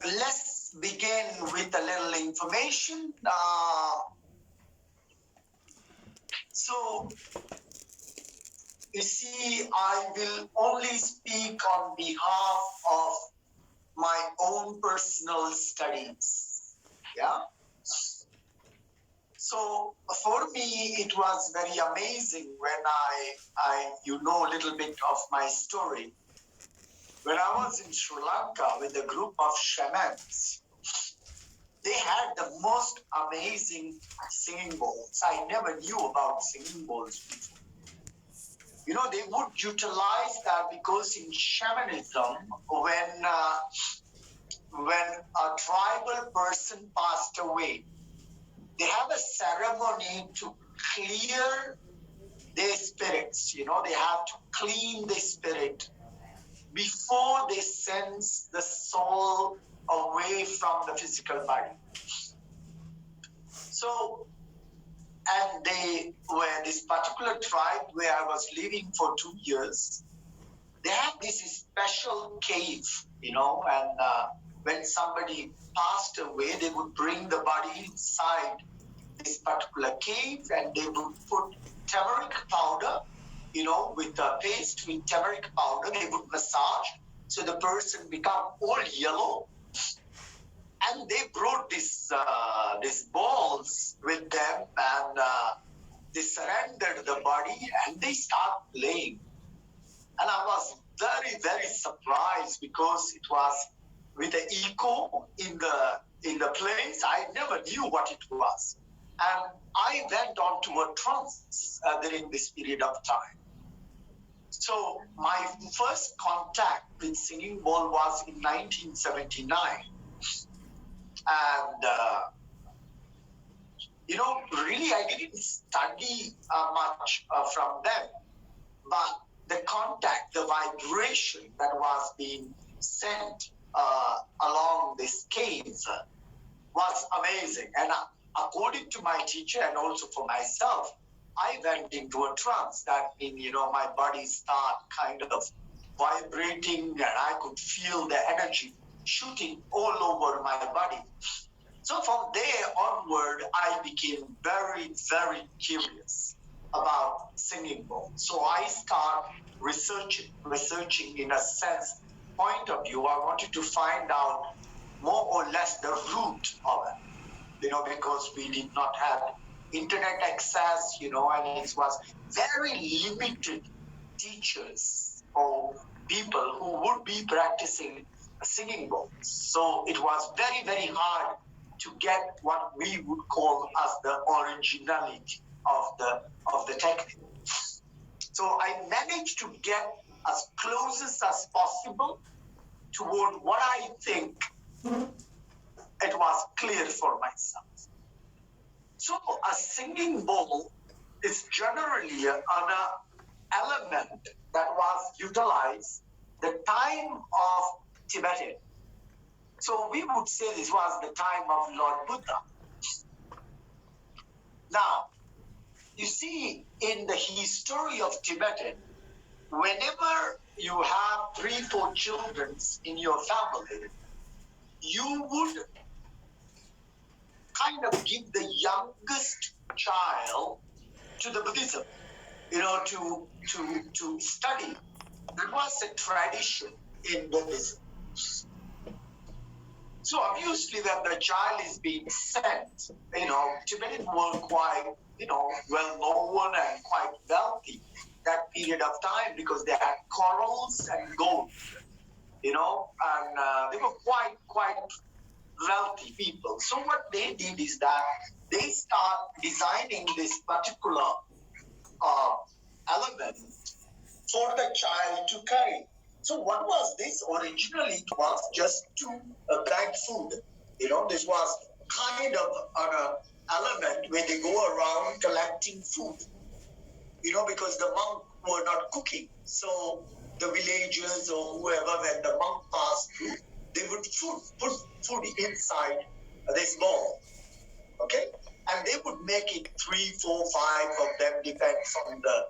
let's begin with a little information. So, you see, I will only speak on behalf of my own personal studies. Yeah. So for me, it was very amazing when I know a little bit of my story. When I was in Sri Lanka with a group of shamans, they had the most amazing singing bowls. I never knew about singing bowls before. They would utilize that because in shamanism, when a tribal person passed away, they have a ceremony to clear their spirits. They have to clean the spirit before they send the soul away from the physical body. So, and they were this particular tribe where I was living for 2 years. They had this special cave, and when somebody passed away, they would bring the body inside this particular cave and they would put turmeric powder, with a paste with turmeric powder. They would massage so the person become all yellow. And they brought these balls with them and they surrendered the body and they start playing. And I was very, very surprised because it was with the echo in the place. I never knew what it was. And I went on to a trance during this period of time. So my first contact with singing bowl was in 1979. And, really I didn't study much from them. But the contact, the vibration that was being sent along this cave was amazing. And according to my teacher and also for myself, I went into a trance. That means, my body started kind of vibrating and I could feel the energy shooting all over my body. So from there onward, I became very, very curious about singing bowl. So I start researching in a sense, point of view. I wanted to find out more or less the root of it, because we did not have internet access, and it was very limited teachers or people who would be practicing singing bowls. So it was very, very hard to get what we would call as the originality of the technique. So I managed to get as close as possible toward what I think it was clear for myself. So a singing bowl is generally an element that was utilized the time of Tibetan. So we would say this was the time of Lord Buddha. Now, you see, in the history of Tibetan, whenever you have 3-4 children in your family, you would kind of give the youngest child to the Buddhism, to study. That was a tradition in Buddhism. So obviously when the child is being sent, Tibetans were quite, well known and quite wealthy that period of time because they had corals and gold, and they were quite wealthy people. So what they did is that they start designing this particular element for the child to carry. So what was this? Originally, it was just to bag food. This was kind of an element where they go around collecting food. Because the monks were not cooking. So the villagers or whoever, when the monk passed through, they would put food inside this bowl. Okay? And they would make it 3, 4, 5 of them, depends on the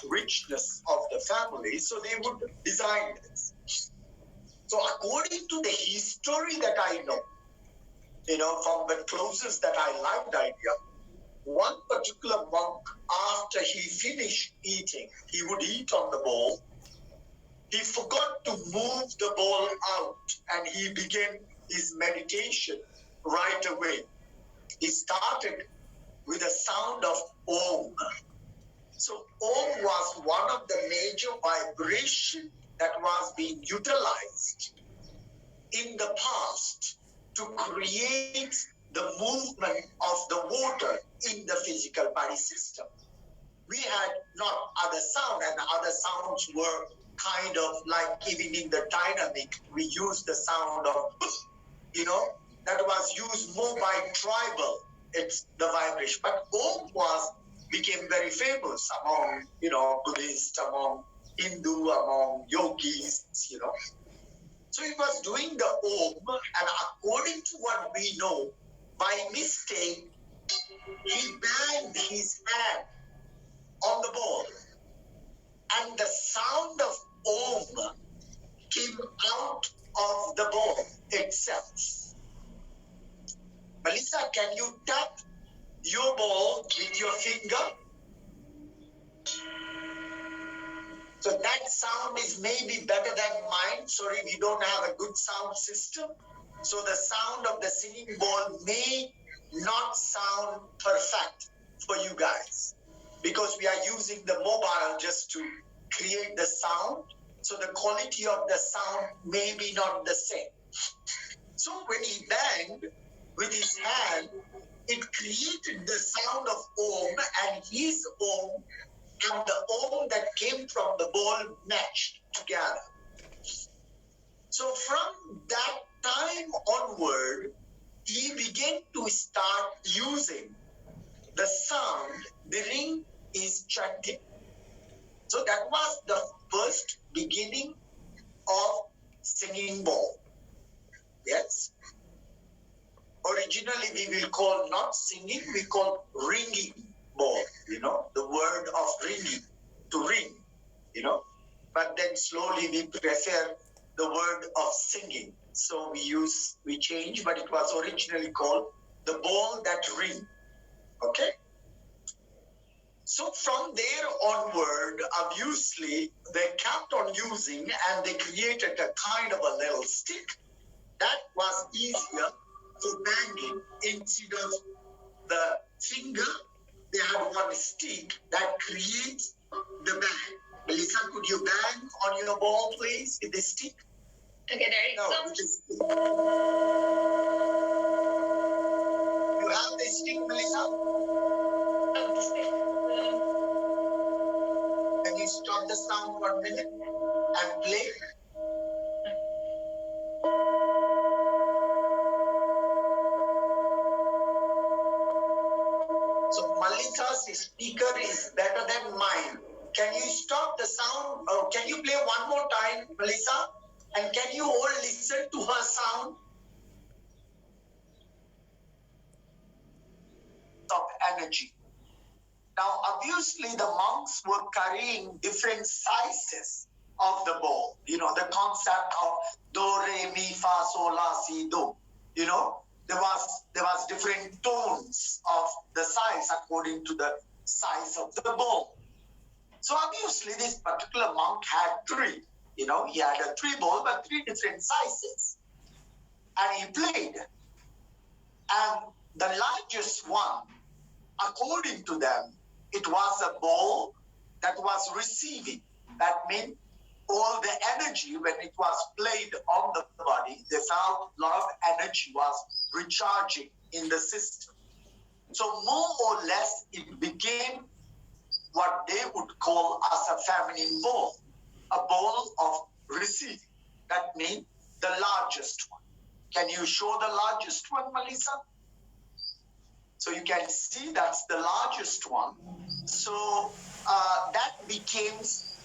richness of the family. So they would design this. So according to the history that I know, from the closest that I like the idea, one particular monk, after he finished eating, he would eat on the bowl. He forgot to move the bowl out and he began his meditation right away. He started with a sound of Om. So Om was one of the major vibration that was being utilized in the past to create the movement of the water in the physical body system. We had not other sound, and other sounds were kind of like even in the dynamic, we used the sound of, that was used more by tribal. It's the vibration. But Om became very famous among, Buddhist, among Hindu, among yogis, So he was doing the Om, and according to what we know, by mistake, he banged his hand on the bowl, and the sound of Om came out of the bowl itself. Melissa, can you tap your bowl with your finger? So that sound is maybe better than mine. Sorry, we don't have a good sound system. So the sound of the singing bowl may not sound perfect for you guys because we are using the mobile just to create the sound. So the quality of the sound may be not the same. So when he banged with his hand, it created the sound of Om, and his Om and the Om that came from the bowl matched together. So from that time onward, he began to start using the sound during his chanting. So that was the first beginning of singing bowl. Yes. Originally, we will call not singing, we call ringing bowl, the word of ringing, to ring, But then slowly we prefer the word of singing. So we change, but it was originally called the bowl that ring. Okay? So from there onward, obviously, they kept on using and they created a kind of a little stick that was easier for banging. Instead of the finger, they had one stick that creates the bang. Melissa, could you bang on your ball, please, with the stick? Okay, there you go. You have the stick, Melissa? Oh, the stick. Can you stop the sound for a minute and play? So Malika's speaker is better than mine. Can you stop the sound? Or can you play one more time, Melissa? And can you all listen to her sound? Of energy. Now, obviously, the monks were carrying different sizes of the bowl. The concept of do, re, mi, fa, sol, la, si, do. There was different tones of the size according to the size of the bowl. So obviously, this particular monk had three. He had a three bowl, but three different sizes. And he played. And the largest one, according to them, it was a bowl that was receiving. That means all the energy, when it was played on the body, they felt a lot of energy was recharging in the system. So more or less, it became what they would call as a feminine bowl, a bowl of receiving. That means the largest one. Can you show the largest one, Melissa? So you can see that's the largest one. So that became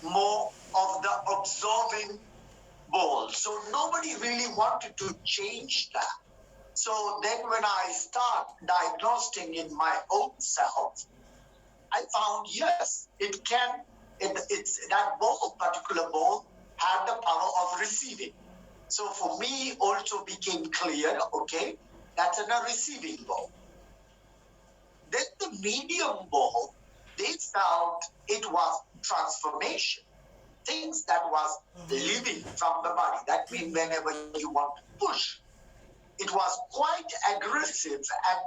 more of the absorbing bowl. So nobody really wanted to change that. So then when I start diagnosing in my own self, I found, yes, it's that bowl, particular bowl, had the power of receiving. So for me also became clear, okay, that's a receiving ball. Then the medium ball, they felt it was transformation, things that was living from the body. That means whenever you want to push, it was quite aggressive, and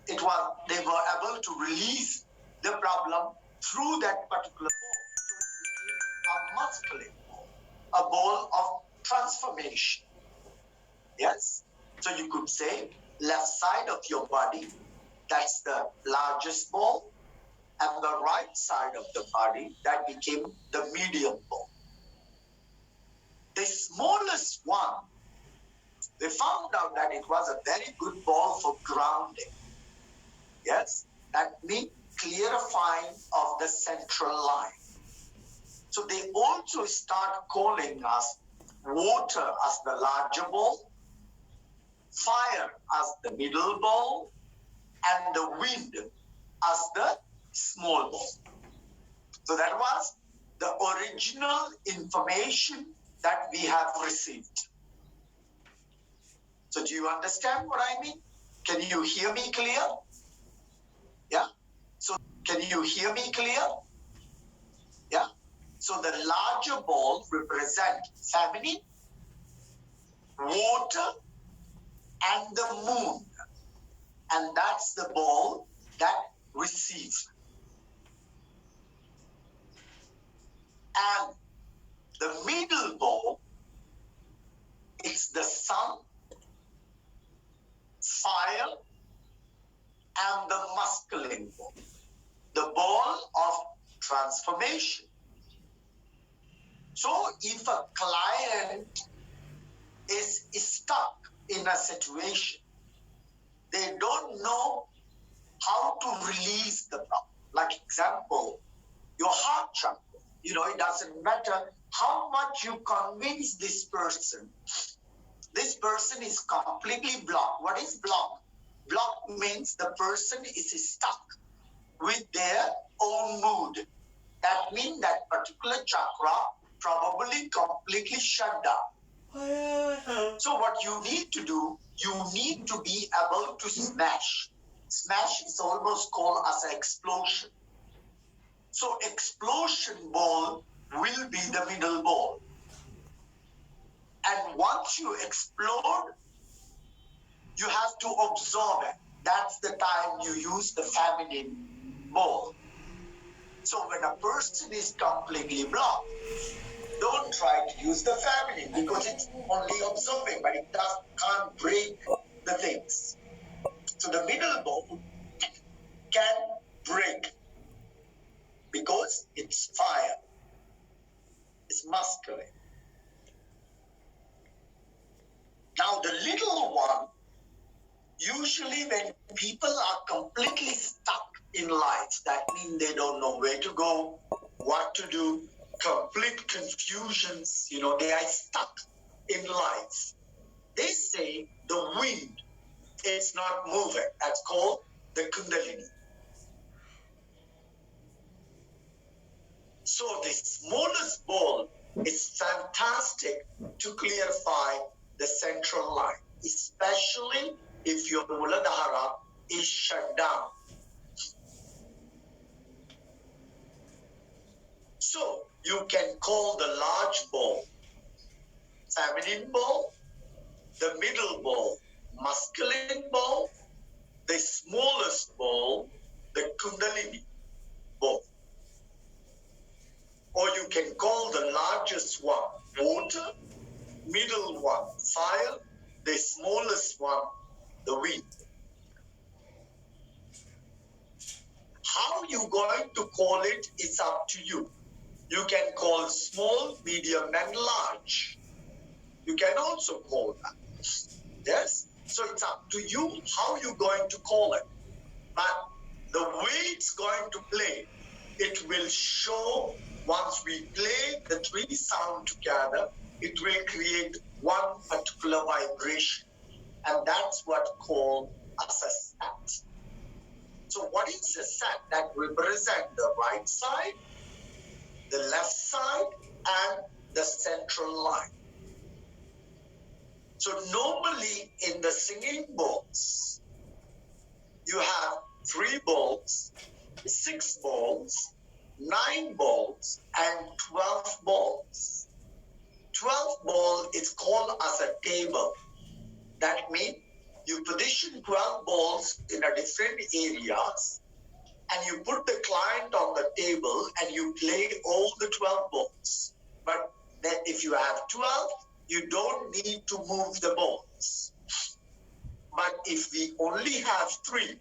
they were able to release the problem through that particular ball. So it became a masculine ball, a ball of transformation. Yes? So you could say left side of your body, that's the largest ball, and the right side of the body, that became the medium ball. The smallest one, they found out that it was a very good ball for grounding. Yes, that means clarifying of the central line. So they also start calling us water as the larger ball, fire as the middle ball, and the wind as the small ball. So that was the original information that we have received. So do you understand what I mean? Can you hear me clear? Yeah? So can you hear me clear? Yeah? So the larger ball represent feminine, water, and the moon. And that's the ball that receives. And the middle ball, it's the sun, fire, and the masculine ball. The ball of transformation. So if a client is stuck in a situation, they don't know how to release the problem. Like example, your heart chakra. It doesn't matter how much you convince this person is completely blocked. What is blocked? Blocked means the person is stuck with their own mood. That means that particular chakra probably completely shut down. So what you need to do, you need to be able to smash. Smash is almost called as an explosion. So explosion ball will be the middle ball. And once you explode, you have to absorb it. That's the time you use the feminine ball. So when a person is completely blocked, don't try to use the feminine because it's only absorbing, but it can't break the things. So the middle ball can break because it's fire. It's masculine. Now the little one, usually when people are completely stuck in life, that means they don't know where to go, what to do, complete confusions, they are stuck in life. They say the wind is not moving. That's called the Kundalini. So the smallest ball is fantastic to clarify the central line, especially if your Muladhara is shut down. So you can call the large ball feminine ball, the middle ball masculine ball, the smallest ball the Kundalini ball. Or you can call the largest one water, middle one fire, the smallest one the wind. How you going to call it is up to you. You can call small, medium, and large. You can also call that. Yes? So it's up to you how you're going to call it. But the way it's going to play, it will show once we play the three sounds together, it will create one particular vibration. And that's what called as a set. So what is a set? That represents the right side, the left side, and the central line. So normally in the singing bowls, you have 3 balls, 6 balls, 9 balls, and 12 balls. 12 ball is called as a table. That means you position 12 balls in a different areas and you put the client on the table and you play all the 12 balls. But then if you have 12, you don't need to move the balls. But if we only have 3,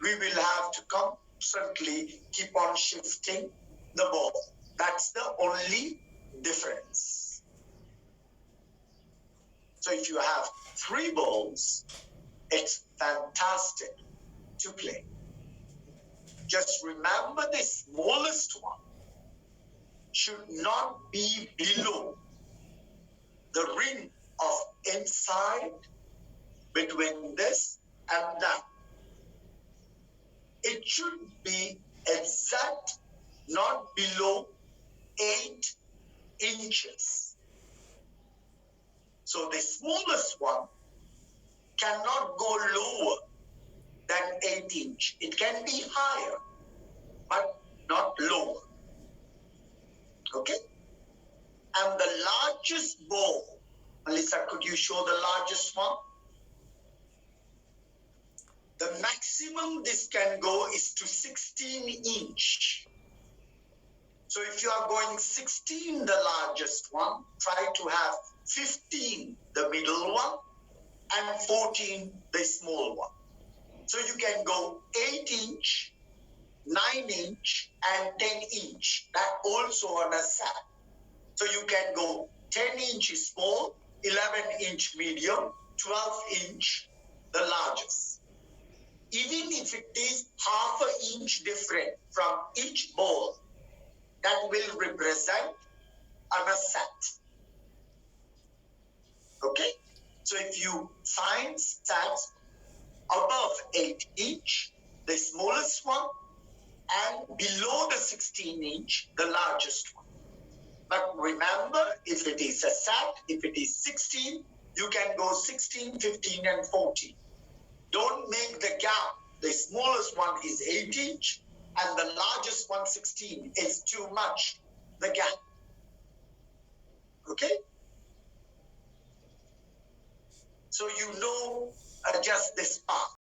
we will have to constantly keep on shifting the ball. That's the only difference. So if you have 3 balls, it's fantastic to play. Just remember the smallest one should not be below the ring of inside between this and that. It should be exact, not below 8 inches. So the smallest one cannot go lower than 8 inch. It can be higher, but not lower. Okay? And the largest ball, Melissa, could you show the largest one? The maximum this can go is to 16 inch. So if you are going 16, the largest one, try to have 15, the middle one, and 14, the small one. So you can go 8 inch, 9 inch, and 10 inch. That also on a set. So you can go 10 inch small, 11 inch medium, 12 inch, the largest. Even if it is half an inch different from each ball, that will represent a set. Okay? So if you find sets above 8 inch, the smallest one, and below the 16 inch, the largest one. But remember, if it is a set, if it is 16, you can go 16, 15, and 14. Don't make the gap. The smallest one is 8 inch, and the largest one, 16. It's too much, the gap. Okay? So you know just this part.